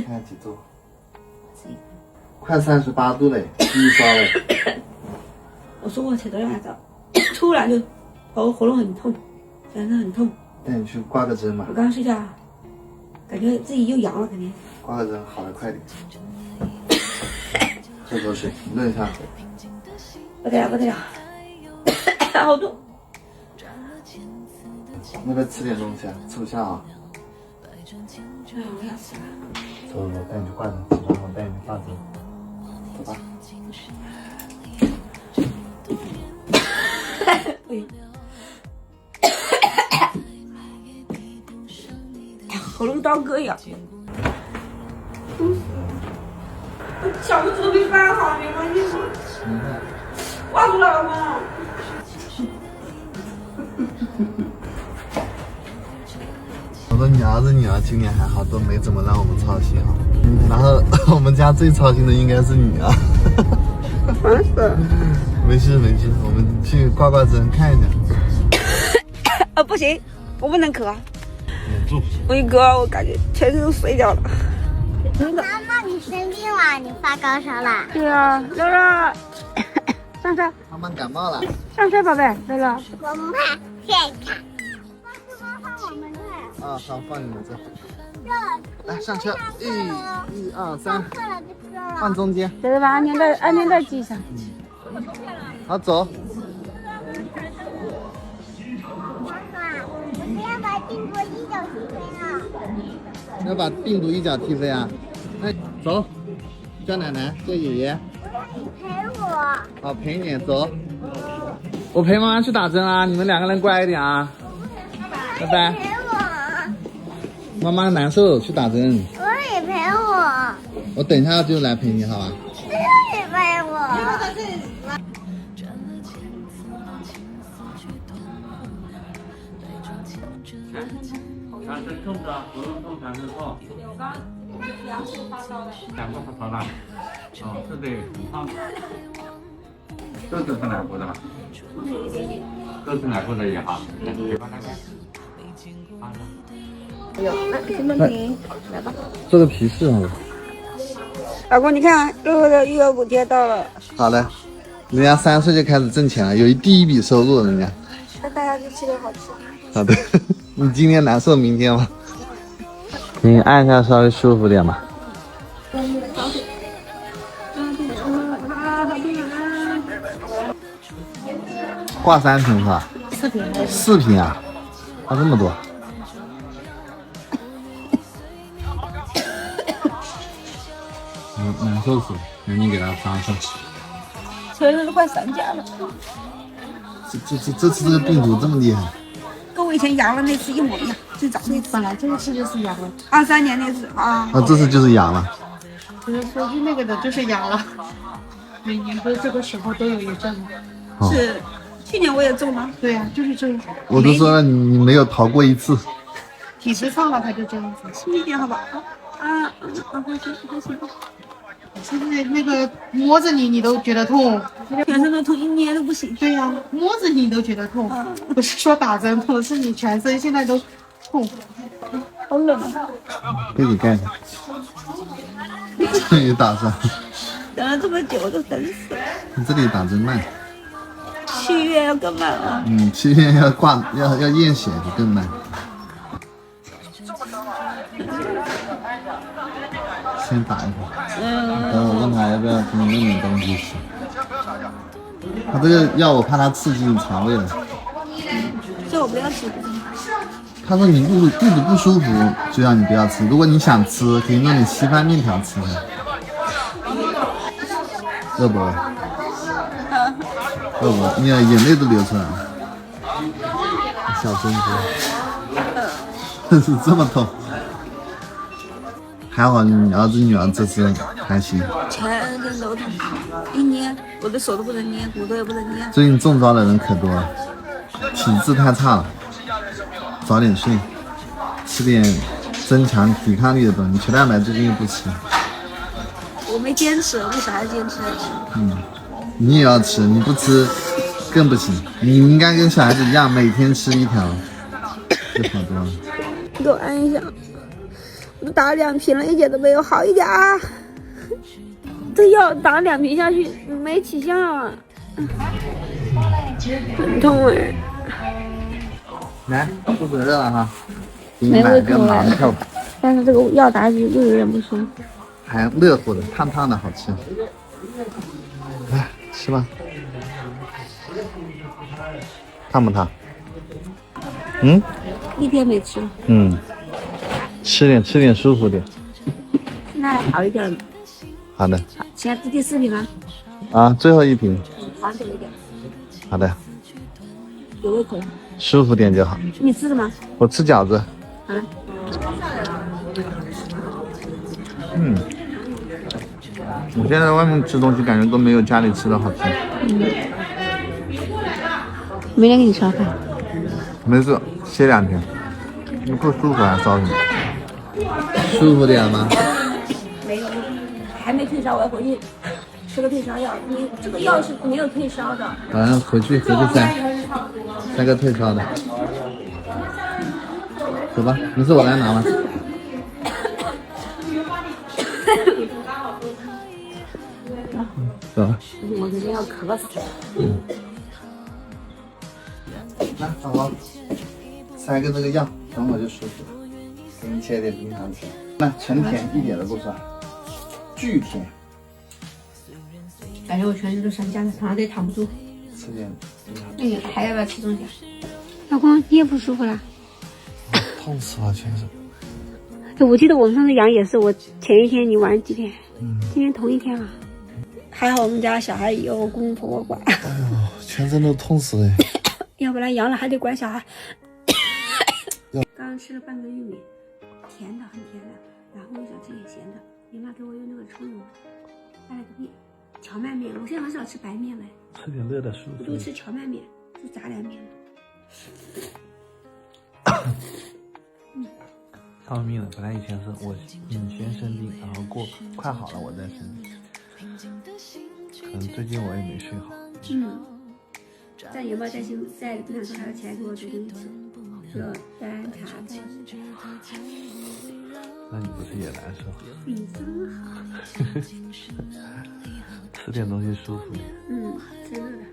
看几度？快38度嘞，第一烧嘞。我说我吃多两早，突然就我喉咙很痛，全身很痛。带你去挂个针吧我。刚睡觉，感觉自己又阳了，肯定。挂个针好的快点。喝口水，润一下口。不得了，不得了，好痛。要不要吃点东西啊？吃不下啊？哎，我想吃了。走，我带你去挂针，然后我带你去挂针。走吧。喉咙当割呀！小拇指都没翻好，没关系吗？挂住了吗？我的女儿子女儿今年还好，都没怎么让我们操心啊。然后我们家最操心的应该是你啊。烦死了！没事没事，我们去挂挂针看一下。不行，我不能咳。忍住。我一咳，我感觉全身都碎掉了。妈妈，你生病了，你发高烧了。对啊，乐乐，上车，妈妈感冒了。上车，宝贝，乐乐。我们怕看一看。放我们这儿。啊，好，放你们这。这来上车，1、2、3，课了就这了。放中间。对对吧？安全带系上。好，走。妈妈，我要把病毒一脚踢飞了。要把病毒一脚踢飞啊？那走，叫奶奶，叫爷爷。你陪我。好，陪你走。我陪妈妈去打针啊，你们2个人乖一点啊。拜拜。陪我。妈妈难受，去打针。我也陪我。我等一下就来陪你，好吧？我也陪我。全身痛的，喉咙痛，全身痛。我刚2次发烧了。2次发烧了。哦，是的，很烫。这次是哪国的吧？这是哪国的也好。给爸看看。哎呦，那行不行？来吧。做个皮试好了。老公，你看乐乐的育儿补贴到了，好的，人家3岁就开始挣钱了，有第一笔收入，人家。那大家就吃点好吃。好的，你今天难受，明天吗？你按一下稍微舒服点吧。挂3瓶是吧？4瓶。4瓶啊？挂这么多？难受死了，赶紧给他发上。全身都快散架了，这次这个病毒这么厉害？跟我以前阳了那次一模一样，最早那次。本来这个次就是阳了， 23年那次啊。啊，这次就是阳了。就是说是那个的，就是阳了。每年都这个时候都有一阵嘛。哦、是，去年我也中了。对呀、就是这个。我都说了你没有逃过一次。体质上了，他就这样子。轻一点好吧？还行。现在那个摸着你都觉得痛。全身都痛，一捏都不行。对呀、摸着你都觉得痛，不是说打针痛，是你全身现在都痛。好冷啊！被你盖上。终于打上。等了这么久，都等死了。你这里打针慢。去医院要更慢了。去医院要验血就更慢。先打一会儿，等我问他要不要给你弄点东西吃。他这个药我怕他刺激你肠胃了。这我不要吃。他说你肚子不舒服就让你不要吃，如果你想吃，可以弄点稀饭面条吃的。饿不饿？饿不？你眼泪都流出来了。小声说。是这么痛。还好你儿子女儿这次还行。全身都痛，一捏我的手都不能捏，骨头也不能捏。最近中招的人可多了，体质太差了，早点睡，吃点增强抵抗力的东西。球蛋白最近又不吃。我没坚持，为啥要坚持要吃？你也要吃，你不吃更不行。你应该跟小孩子一样，每天吃1条，就好多了。你给我按一下。都打了2瓶了，一点都没有好一点啊！这药打2瓶下去没起效啊，很痛哎。来，肚子热了哈，给没你买个胃口馒头，但是这个药打下去又有点不舒服。还热乎的，烫烫的好吃。来，吃吧。烫不烫？嗯？一天没吃，嗯。吃点舒服点。现在好一点了。好的。好，现在是第4瓶了。啊，最后1瓶。缓解一点。好的。有胃口了。舒服点就好。你吃什么？我吃饺子。啊。嗯。我现在在外面吃东西，感觉都没有家里吃的好吃。明天给你烧饭。没事，歇2天。你不舒服还烧什么？舒服点吗？没有，还没退烧，我要回去吃个退烧药。你这个药是没有退烧的。反正回去塞个退烧的。走吧，没事我来拿吧。走吧。我这边要渴死了。来，宝宝，塞个这个药，等会就舒服了。给你切点冰糖吃。那纯甜一点都不酸，巨甜。感觉我全身都上架了，躺在这里躺不住。吃点冰糖。那你还要不要吃东西啊？老公，你也不舒服啦？痛死了，全身。我记得我们上次阳也是，我前一天你玩几天？今天同一天啊。还好我们家小孩有我公公婆婆管。哎呦，全身都痛死了。要不然阳了还得管小孩。刚刚吃了半个玉米，甜的很甜的，然后我想吃点咸的，你妈给我用那个葱油拌了个面，荞麦面，我现在很少吃白面了，吃点热的舒服。我就吃荞麦面，就杂粮面。丧命了，本来以前是我先生病，然后快好了我再生病，可能最近我也没睡好。但有没有担心在不想说还要起来给我煮东西吃？就端茶倒水。那你不是也难受？你真好。吃点东西舒服点。吃热的。